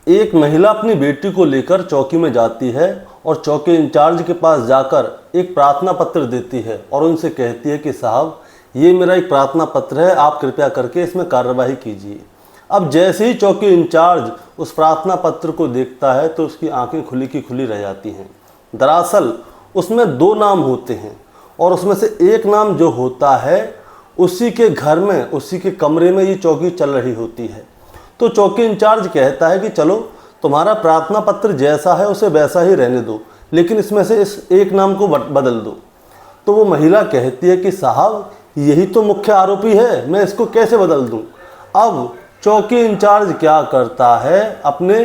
एक महिला अपनी बेटी को लेकर चौकी में जाती है और चौकी इंचार्ज के पास जाकर एक प्रार्थना पत्र देती है और उनसे कहती है कि साहब, ये मेरा एक प्रार्थना पत्र है, आप कृपया करके इसमें कार्यवाही कीजिए। अब जैसे ही चौकी इंचार्ज उस प्रार्थना पत्र को देखता है तो उसकी आंखें खुली की खुली रह जाती हैं। दरअसल उसमें 2 नाम होते हैं और उसमें से एक नाम जो होता है उसी के घर में, उसी के कमरे में ये चौकी चल रही होती है। तो चौकी इंचार्ज कहता है कि चलो, तुम्हारा प्रार्थना पत्र जैसा है उसे वैसा ही रहने दो, लेकिन इसमें से इस एक नाम को बदल दो। तो वो महिला कहती है कि साहब, यही तो मुख्य आरोपी है, मैं इसको कैसे बदल दूं। अब चौकी इंचार्ज क्या करता है, अपने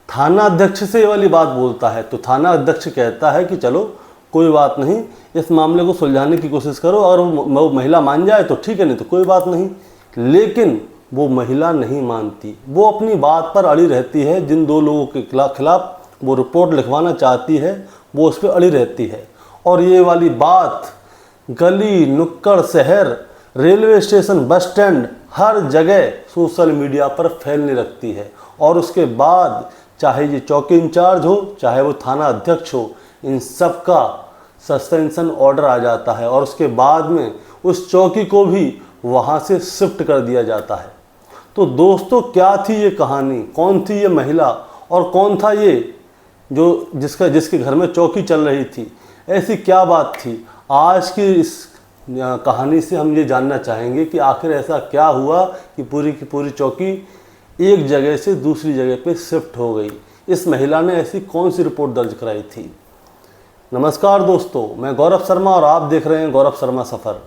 थाना अध्यक्ष से ये वाली बात बोलता है। तो थाना अध्यक्ष कहता है कि चलो कोई बात नहीं, इस मामले को सुलझाने की कोशिश करो, और वो महिला मान जाए तो ठीक है, नहीं तो कोई बात नहीं। लेकिन वो महिला नहीं मानती, वो अपनी बात पर अड़ी रहती है। जिन 2 लोगों के खिलाफ वो रिपोर्ट लिखवाना चाहती है वो उस पर अड़ी रहती है। और ये वाली बात गली नुक्कड़, शहर, रेलवे स्टेशन, बस स्टैंड, हर जगह सोशल मीडिया पर फैलने लगती है। और उसके बाद चाहे ये चौकी इंचार्ज हो, चाहे वो थाना अध्यक्ष हो, इन सब का सस्पेंशन ऑर्डर आ जाता है और उसके बाद में उस चौकी को भी वहाँ से शिफ्ट कर दिया जाता है। तो दोस्तों, क्या थी ये कहानी, कौन थी ये महिला और कौन था ये जो जिसके घर में चौकी चल रही थी, ऐसी क्या बात थी? आज की इस कहानी से हम ये जानना चाहेंगे कि आखिर ऐसा क्या हुआ कि पूरी चौकी एक जगह से दूसरी जगह पे शिफ्ट हो गई। इस महिला ने ऐसी कौन सी रिपोर्ट दर्ज कराई थी? नमस्कार दोस्तों, मैं गौरव शर्मा और आप देख रहे हैं गौरव शर्मा सफ़र।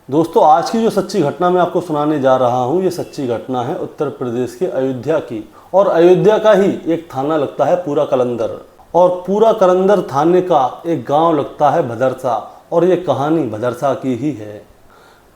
दोस्तों, आज की जो सच्ची घटना मैं आपको सुनाने जा रहा हूँ, ये सच्ची घटना है उत्तर प्रदेश के अयोध्या की। और अयोध्या का ही एक थाना लगता है पूरा कलंदर, और पूरा कलंदर थाने का एक गांव लगता है भदरसा। और ये कहानी भदरसा की ही है।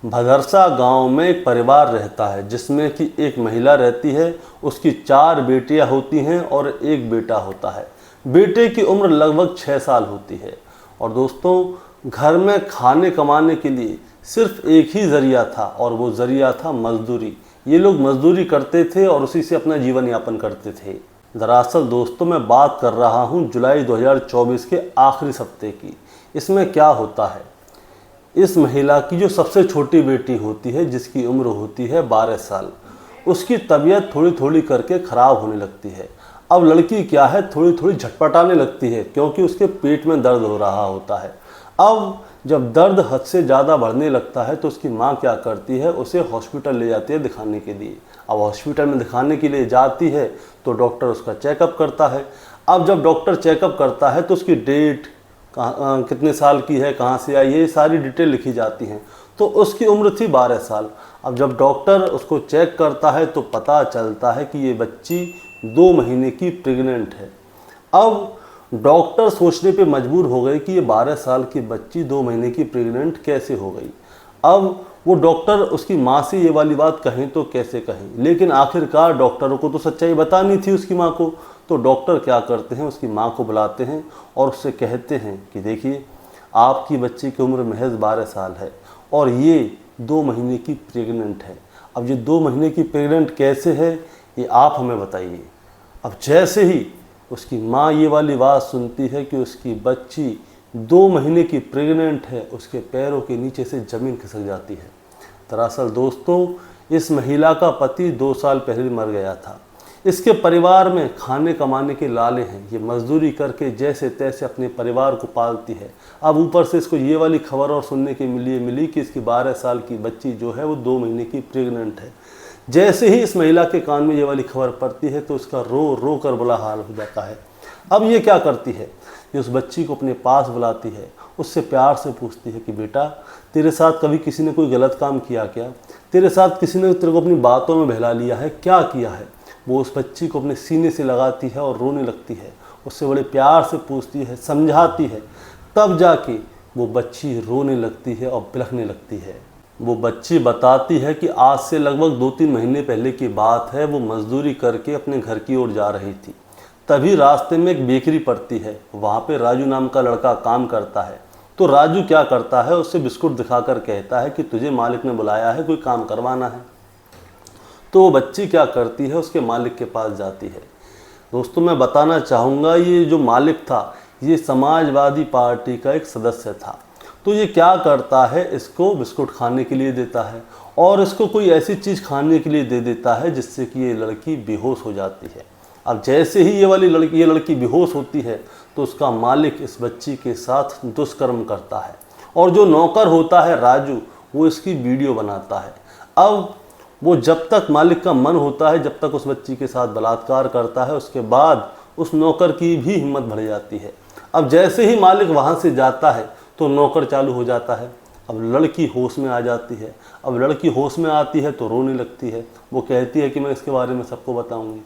भदरसा गांव में एक परिवार रहता है जिसमें कि एक महिला रहती है, उसकी 4 बेटियां होती हैं और एक बेटा होता है। बेटे की उम्र लगभग 6 साल होती है। और दोस्तों, घर में खाने कमाने के लिए सिर्फ एक ही ज़रिया था और वो ज़रिया था मजदूरी। ये लोग मजदूरी करते थे और उसी से अपना जीवन यापन करते थे। दरअसल दोस्तों, मैं बात कर रहा हूँ जुलाई 2024 के आखिरी हफ्ते की। इसमें क्या होता है, इस महिला की जो सबसे छोटी बेटी होती है, जिसकी उम्र होती है 12 साल, उसकी तबीयत थोड़ी थोड़ी करके ख़राब होने लगती है। अब लड़की क्या है, थोड़ी थोड़ी झटपटाने लगती है क्योंकि उसके पेट में दर्द हो रहा होता है। अब जब दर्द हद से ज़्यादा बढ़ने लगता है तो उसकी माँ क्या करती है, उसे हॉस्पिटल ले जाती है दिखाने के लिए। अब हॉस्पिटल में दिखाने के लिए जाती है तो डॉक्टर उसका चेकअप करता है। अब जब डॉक्टर चेकअप करता है तो उसकी डेट, कितने साल की है, कहाँ से आई है, ये सारी डिटेल लिखी जाती हैं। तो उसकी उम्र थी 12 साल। अब जब डॉक्टर उसको चेक करता है तो पता चलता है कि ये बच्ची 2 महीने की प्रेग्नेंट है। अब डॉक्टर सोचने पे मजबूर हो गए कि ये 12 साल की बच्ची 2 महीने की प्रेग्नेंट कैसे हो गई। अब वो डॉक्टर उसकी माँ से ये वाली बात कहें तो कैसे कहें, लेकिन आखिरकार डॉक्टरों को तो सच्चाई बतानी थी उसकी माँ को। तो डॉक्टर क्या करते हैं, उसकी माँ को बुलाते हैं और उससे कहते हैं कि देखिए, आपकी बच्ची की उम्र महज 12 साल है और ये 2 महीने की प्रेग्नेंट है। अब ये 2 महीने की प्रेग्नेंट कैसे है, ये आप हमें बताइए। अब जैसे ही उसकी माँ ये वाली बात सुनती है कि उसकी बच्ची 2 महीने की प्रेग्नेंट है, उसके पैरों के नीचे से ज़मीन खिसक जाती है। दरअसल दोस्तों, इस महिला का पति 2 साल पहले मर गया था। इसके परिवार में खाने कमाने के लाले हैं, ये मजदूरी करके जैसे तैसे अपने परिवार को पालती है। अब ऊपर से इसको ये वाली खबर और सुनने के मिली कि इसकी 12 साल की बच्ची जो है वो 2 महीने की प्रेग्नेंट है। जैसे ही इस महिला के कान में ये वाली खबर पड़ती है तो उसका रो रो कर बुरा हाल हो जाता है। अब ये क्या करती है, ये उस बच्ची को अपने पास बुलाती है, उससे प्यार से पूछती है कि बेटा, तेरे साथ कभी किसी ने कोई गलत काम किया क्या? तेरे साथ किसी ने तेरे को अपनी बातों में बहला लिया है, क्या किया है? वो उस बच्ची को अपने सीने से लगाती है और रोने लगती है, उससे बड़े प्यार से पूछती है, समझाती है। तब जाके वो बच्ची रोने लगती है और बिलखने लगती है। वो बच्ची बताती है कि आज से लगभग 2-3 महीने पहले की बात है, वो मजदूरी करके अपने घर की ओर जा रही थी। तभी रास्ते में एक बेकरी पड़ती है, वहाँ पे राजू नाम का लड़का काम करता है। तो राजू क्या करता है, उससे बिस्कुट दिखाकर कहता है कि तुझे मालिक ने बुलाया है, कोई काम करवाना है। तो वो बच्ची क्या करती है, उसके मालिक के पास जाती है। दोस्तों मैं बताना चाहूँगा, ये जो मालिक था ये समाजवादी पार्टी का एक सदस्य था। तो ये क्या करता है, इसको बिस्कुट खाने के लिए देता है और इसको कोई ऐसी चीज़ खाने के लिए दे देता है जिससे कि ये लड़की बेहोश हो जाती है। अब जैसे ही ये लड़की बेहोश होती है तो उसका मालिक इस बच्ची के साथ दुष्कर्म करता है और जो नौकर होता है राजू, वो इसकी वीडियो बनाता है। अब वो जब तक मालिक का मन होता है जब तक उस बच्ची के साथ बलात्कार करता है, उसके बाद उस नौकर की भी हिम्मत बढ़ जाती है। अब जैसे ही मालिक वहाँ से जाता है तो नौकर चालू हो जाता है। अब लड़की होश में आ जाती है। अब लड़की होश में आती है तो रोने लगती है। वो कहती है कि मैं इसके बारे में सबको बताऊंगी।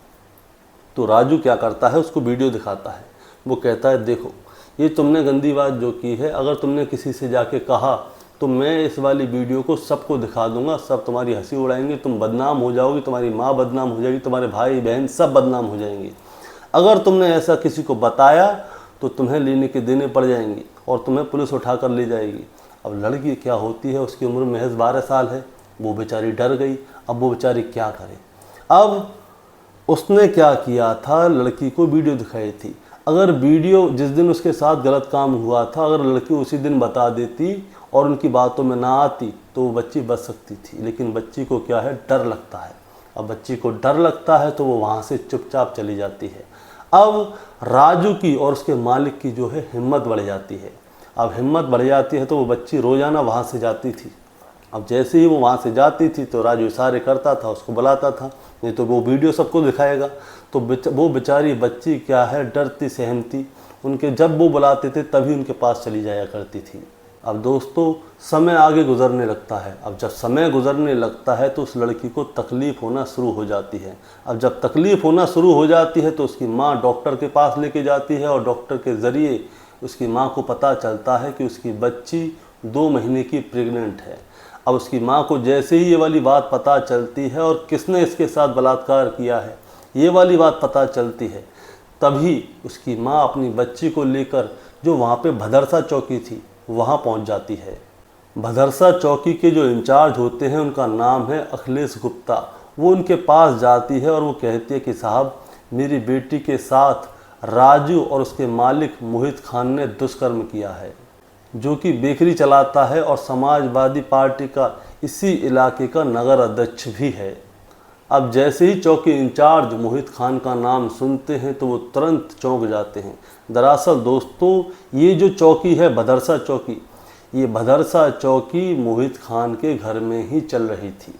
तो राजू क्या करता है, उसको वीडियो दिखाता है। वो कहता है देखो ये तुमने गंदी बात जो की है, अगर तुमने किसी से जाके कहा तो मैं इस वाली वीडियो को सबको दिखा दूंगा, सब तुम्हारी हंसी उड़ाएंगे, तुम बदनाम हो जाओगी, तुम्हारी माँ बदनाम हो जाएगी, तुम्हारे भाई बहन सब बदनाम हो जाएंगे। अगर तुमने ऐसा किसी को बताया तो तुम्हें लेने के देने पड़ जाएंगे और तुम्हें पुलिस उठा कर ले जाएगी। अब लड़की क्या होती है, उसकी उम्र महज 12 साल है। वो बेचारी डर गई। अब वो बेचारी क्या करे। अब उसने क्या किया था, लड़की को वीडियो दिखाई थी। अगर वीडियो जिस दिन उसके साथ गलत काम हुआ था, अगर लड़की उसी दिन बता देती और उनकी बातों में ना आती तो वो बच्ची बच सकती थी। लेकिन बच्ची को क्या है, डर लगता है। अब बच्ची को डर लगता है तो वो वहाँ से चुपचाप चली जाती है। अब राजू की और उसके मालिक की जो है हिम्मत बढ़ जाती है। अब हिम्मत बढ़ जाती है तो वो बच्ची रोज़ाना वहाँ से जाती थी। अब जैसे ही वो वहाँ से जाती थी तो राजू इशारे करता था, उसको बुलाता था, नहीं तो वो वीडियो सबको दिखाएगा। तो वो बेचारी बच्ची क्या है, डरती सहमती, उनके जब वो बुलाते थे तभी उनके पास चली जाया करती थी। अब दोस्तों समय आगे गुजरने लगता है। अब जब समय गुजरने लगता है तो उस लड़की को तकलीफ़ होना शुरू हो जाती है। अब जब तकलीफ़ होना शुरू हो जाती है तो उसकी माँ डॉक्टर के पास लेके जाती है और डॉक्टर के ज़रिए उसकी माँ को पता चलता है कि उसकी बच्ची 2 महीने की प्रेग्नेंट है। अब उसकी माँ को जैसे ही ये वाली बात पता चलती है और किसने इसके साथ बलात्कार किया है ये वाली बात पता चलती है, तभी उसकी माँ अपनी बच्ची को लेकर जो वहाँ पे भदरसा चौकी थी वहाँ पहुँच जाती है। भदरसा चौकी के जो इंचार्ज होते हैं उनका नाम है अखिलेश गुप्ता। वो उनके पास जाती है और वो कहती है कि साहब मेरी बेटी के साथ राजू और उसके मालिक मोहित खान ने दुष्कर्म किया है, जो कि बेकरी चलाता है और समाजवादी पार्टी का इसी इलाके का नगर अध्यक्ष भी है। अब जैसे ही चौकी इंचार्ज मोहित खान का नाम सुनते हैं तो वो तुरंत चौंक जाते हैं। दरअसल दोस्तों ये जो चौकी है भदरसा चौकी, ये भदरसा चौकी मोहित खान के घर में ही चल रही थी।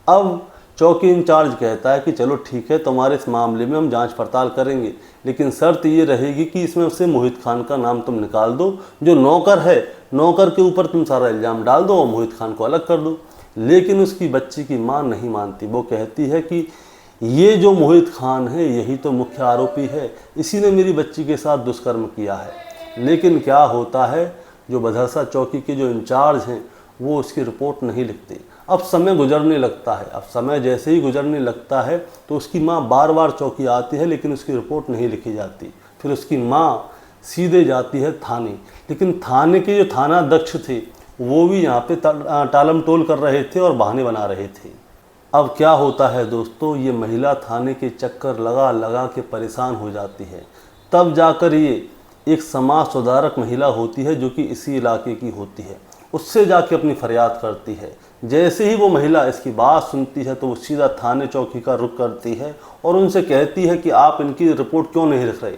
अब चौकी इंचार्ज कहता है कि चलो ठीक है, तुम्हारे इस मामले में हम जांच पड़ताल करेंगे, लेकिन शर्त ये रहेगी कि इसमें से मोहित खान का नाम तुम निकाल दो। जो नौकर है, नौकर के ऊपर तुम सारा इल्ज़ाम डाल दो और मोहित खान को अलग कर दो। लेकिन उसकी बच्ची की माँ नहीं मानती। वो कहती है कि ये जो मोहित खान है यही तो मुख्य आरोपी है, इसी ने मेरी बच्ची के साथ दुष्कर्म किया है। लेकिन क्या होता है, जो भदरसा चौकी के जो इंचार्ज हैं वो उसकी रिपोर्ट नहीं लिखते। अब समय गुजरने लगता है। अब समय जैसे ही गुजरने लगता है तो उसकी माँ बार बार चौकी आती है लेकिन उसकी रिपोर्ट नहीं लिखी जाती। फिर उसकी माँ सीधे जाती है थाने, लेकिन थाने के जो थाना अध्यक्ष थे वो भी यहाँ पे टालम टोल कर रहे थे और बहाने बना रहे थे। अब क्या होता है दोस्तों, ये महिला थाने के चक्कर लगा लगा के परेशान हो जाती है। तब जाकर ये एक समाज सुधारक महिला होती है जो कि इसी इलाके की होती है, उससे जाके अपनी फरियाद करती है। जैसे ही वो महिला इसकी बात सुनती है तो वो सीधा थाने चौकी का रुख करती है और उनसे कहती है कि आप इनकी रिपोर्ट क्यों नहीं लिख रहे।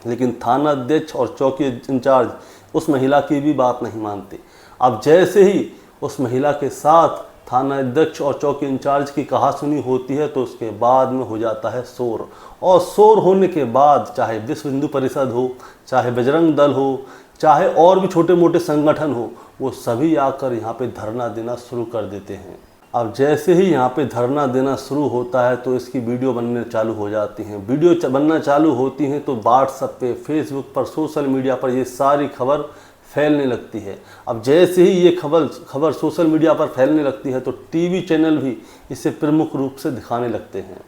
लेकिन थाना अध्यक्ष और चौकी इंचार्ज उस महिला की भी बात नहीं मानते। अब जैसे ही उस महिला के साथ थाना अध्यक्ष और चौकी इंचार्ज की कहासुनी होती है तो उसके बाद में हो जाता है शोर। और शोर होने के बाद चाहे विश्व हिंदू परिषद हो, चाहे बजरंग दल हो, चाहे और भी छोटे मोटे संगठन हो, वो सभी आकर यहाँ पे धरना देना शुरू कर देते हैं। अब जैसे ही यहाँ पे धरना देना शुरू होता है तो इसकी वीडियो बनने चालू हो जाती हैं। वीडियो बनना चालू होती हैं तो व्हाट्सएप पे, फेसबुक पर, सोशल मीडिया पर ये सारी खबर फैलने लगती है। अब जैसे ही ये खबर सोशल मीडिया पर फैलने लगती है तो टीवी चैनल भी इसे प्रमुख रूप से दिखाने लगते हैं।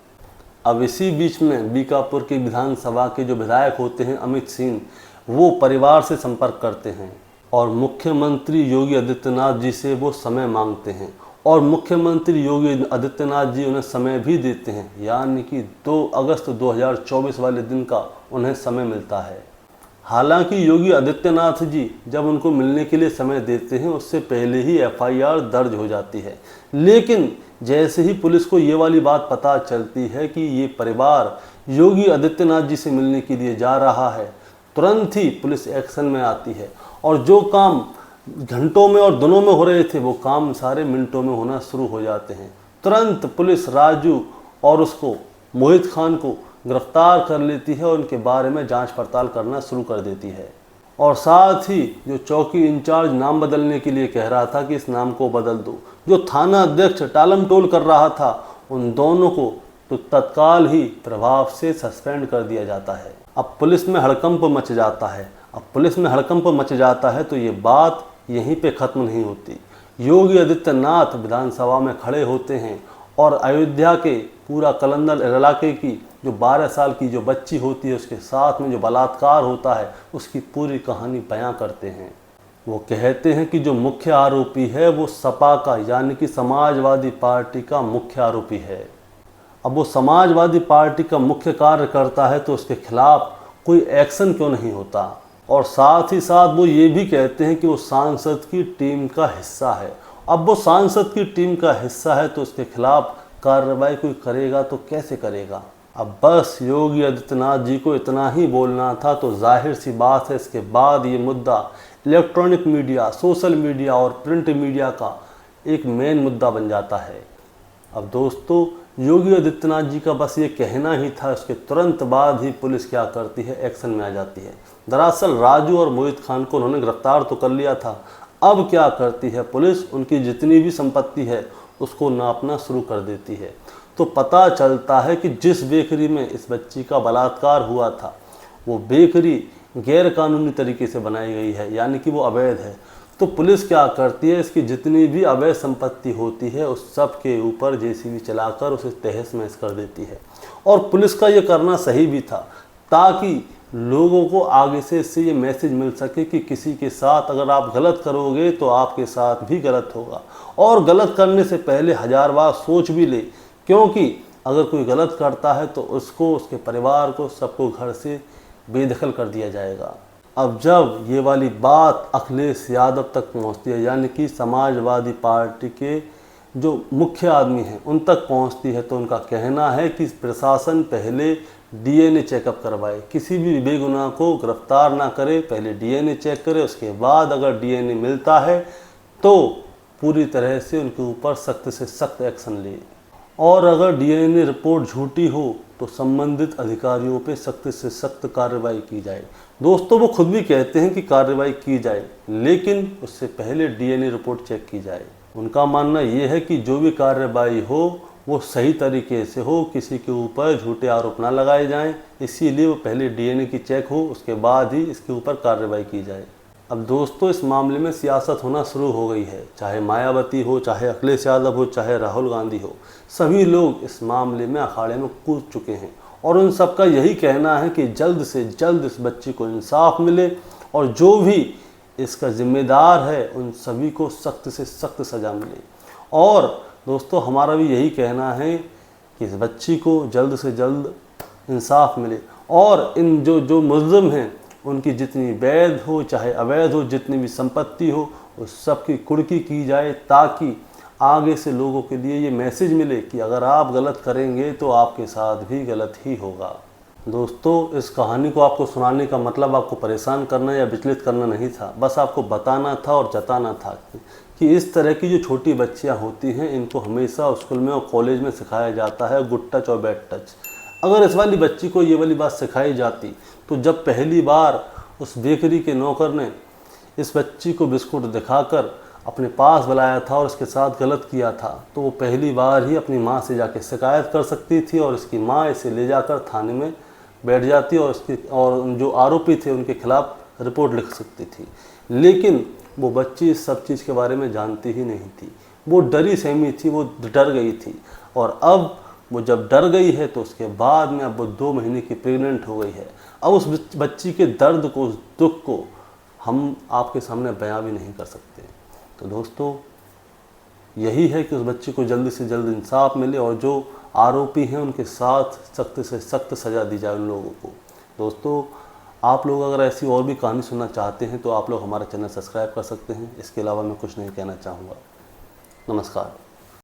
अब इसी बीच में बीकापुर की विधानसभा के जो विधायक होते हैं अमित सिंह, वो परिवार से संपर्क करते हैं और मुख्यमंत्री योगी आदित्यनाथ जी से वो समय मांगते हैं और मुख्यमंत्री योगी आदित्यनाथ जी उन्हें समय भी देते हैं, यानी कि 2 अगस्त 2024 वाले दिन का उन्हें समय मिलता है। हालांकि योगी आदित्यनाथ जी जब उनको मिलने के लिए समय देते हैं उससे पहले ही एफआईआर दर्ज हो जाती है, लेकिन जैसे ही पुलिस को ये वाली बात पता चलती है कि ये परिवार योगी आदित्यनाथ जी से मिलने के लिए जा रहा है, तुरंत ही पुलिस एक्शन में आती है और जो काम घंटों में और दिनों में हो रहे थे वो काम सारे मिनटों में होना शुरू हो जाते हैं। तुरंत पुलिस राजू और उसको मोहित खान को गिरफ्तार कर लेती है और उनके बारे में जांच पड़ताल करना शुरू कर देती है। और साथ ही जो चौकी इंचार्ज नाम बदलने के लिए कह रहा था कि इस नाम को बदल दो, जो थाना अध्यक्ष टालम टोल कर रहा था, उन दोनों को तो तत्काल ही प्रभाव से सस्पेंड कर दिया जाता है। अब पुलिस में हड़कंप मच जाता है। अब पुलिस में हड़कंप मच जाता है तो ये बात यहीं पे ख़त्म नहीं होती। योगी आदित्यनाथ विधानसभा में खड़े होते हैं और अयोध्या के पूरा कलंदर इलाके की जो 12 साल की जो बच्ची होती है उसके साथ में जो बलात्कार होता है उसकी पूरी कहानी बयां करते हैं। वो कहते हैं कि जो मुख्य आरोपी है वो सपा का यानी कि समाजवादी पार्टी का मुख्य आरोपी है। अब वो समाजवादी पार्टी का मुख्य कार्यकर्ता है तो उसके खिलाफ कोई एक्शन क्यों नहीं होता। और साथ ही साथ वो ये भी कहते हैं कि वो सांसद की टीम का हिस्सा है। अब वो सांसद की टीम का हिस्सा है तो उसके खिलाफ कार्रवाई कोई करेगा तो कैसे करेगा। अब बस योगी आदित्यनाथ जी को इतना ही बोलना था तो जाहिर सी बात है इसके बाद ये मुद्दा इलेक्ट्रॉनिक मीडिया, सोशल मीडिया और प्रिंट मीडिया का एक मेन मुद्दा बन जाता है। अब दोस्तों योगी आदित्यनाथ जी का बस ये कहना ही था, उसके तुरंत बाद ही पुलिस क्या करती है, एक्शन में आ जाती है। दरअसल राजू और मोहित खान को उन्होंने गिरफ्तार तो कर लिया था, अब क्या करती है पुलिस, उनकी जितनी भी संपत्ति है उसको नापना शुरू कर देती है। तो पता चलता है कि जिस बेकरी में इस बच्ची का बलात्कार हुआ था वो बेकरी गैर कानूनी तरीके से बनाई गई है, यानी कि वो अवैध है। तो पुलिस क्या करती है, इसकी जितनी भी अवैध संपत्ति होती है उस सब के ऊपर जेसीबी चलाकर उसे तहस महस कर देती है। और पुलिस का ये करना सही भी था ताकि लोगों को आगे से इससे ये मैसेज मिल सके कि किसी के साथ अगर आप गलत करोगे तो आपके साथ भी गलत होगा, और गलत करने से पहले 1000 बार सोच भी ले, क्योंकि अगर कोई गलत करता है तो उसको, उसके परिवार को, सबको घर से बेदखल कर दिया जाएगा। अब जब ये वाली बात अखिलेश यादव तक पहुंचती है, यानी कि समाजवादी पार्टी के जो मुख्य आदमी हैं उन तक पहुंचती है, तो उनका कहना है कि प्रशासन पहले डीएनए चेकअप करवाए, किसी भी बेगुनाह को गिरफ्तार ना करे, पहले डीएनए चेक करे, उसके बाद अगर डीएनए मिलता है तो पूरी तरह से उनके ऊपर सख्त से सख्त एक्शन ले, और अगर डीएनए रिपोर्ट झूठी हो तो संबंधित अधिकारियों पे सख्त से सख्त कार्रवाई की जाए। दोस्तों वो खुद भी कहते हैं कि कार्रवाई की जाए, लेकिन उससे पहले डीएनए रिपोर्ट चेक की जाए। उनका मानना ये है कि जो भी कार्रवाई हो वो सही तरीके से हो, किसी के ऊपर झूठे आरोप ना लगाए जाएं, इसीलिए वो पहले डीएनए की चेक हो, उसके बाद ही इसके ऊपर कार्रवाई की जाए। अब दोस्तों इस मामले में सियासत होना शुरू हो गई है, चाहे मायावती हो, चाहे अखिलेश यादव हो, चाहे राहुल गांधी हो, सभी लोग इस मामले में अखाड़े में कूद चुके हैं और उन सबका यही कहना है कि जल्द से जल्द इस बच्ची को इंसाफ मिले और जो भी इसका जिम्मेदार है उन सभी को सख्त से सख्त सज़ा मिले। और दोस्तों हमारा भी यही कहना है कि इस बच्ची को जल्द से जल्द इंसाफ मिले और इन जो मुल्ज़िम हैं उनकी जितनी वैध हो चाहे अवैध हो, जितनी भी संपत्ति हो, उस सब की कुर्की की जाए, ताकि आगे से लोगों के लिए ये मैसेज मिले कि अगर आप गलत करेंगे तो आपके साथ भी गलत ही होगा। दोस्तों इस कहानी को आपको सुनाने का मतलब आपको परेशान करना या विचलित करना नहीं था, बस आपको बताना था और जताना था कि इस तरह की जो छोटी बच्चियां होती हैं इनको हमेशा स्कूल में और कॉलेज में सिखाया जाता है गुड टच और बैड टच। अगर इस वाली बच्ची को ये वाली बात सिखाई जाती तो जब पहली बार उस बेकरी के नौकर ने इस बच्ची को बिस्कुट दिखाकर अपने पास बुलाया था और इसके साथ गलत किया था तो वो पहली बार ही अपनी माँ से जाके शिकायत कर सकती थी और इसकी माँ इसे ले जाकर थाने में बैठ जाती और जो आरोपी थे उनके खिलाफ रिपोर्ट लिख सकती थी। लेकिन वो बच्ची इस सब चीज़ के बारे में जानती ही नहीं थी, वो डरी सहमी थी, वो डर गई थी। और अब वो जब डर गई है तो उसके बाद में अब वो 2 महीने की प्रेग्नेंट हो गई है। अब उस बच्ची के दर्द को, उस दुख को हम आपके सामने बयां भी नहीं कर सकते। तो दोस्तों यही है कि उस बच्चे को जल्दी से जल्द इंसाफ मिले और जो आरोपी हैं उनके साथ सख्त से सख्त सज़ा दी जाए उन लोगों को। दोस्तों, आप लोग अगर ऐसी और भी कहानी सुनना चाहते हैं तो आप लोग हमारा चैनल सब्सक्राइब कर सकते हैं। इसके अलावा मैं कुछ नहीं कहना चाहूँगा। नमस्कार।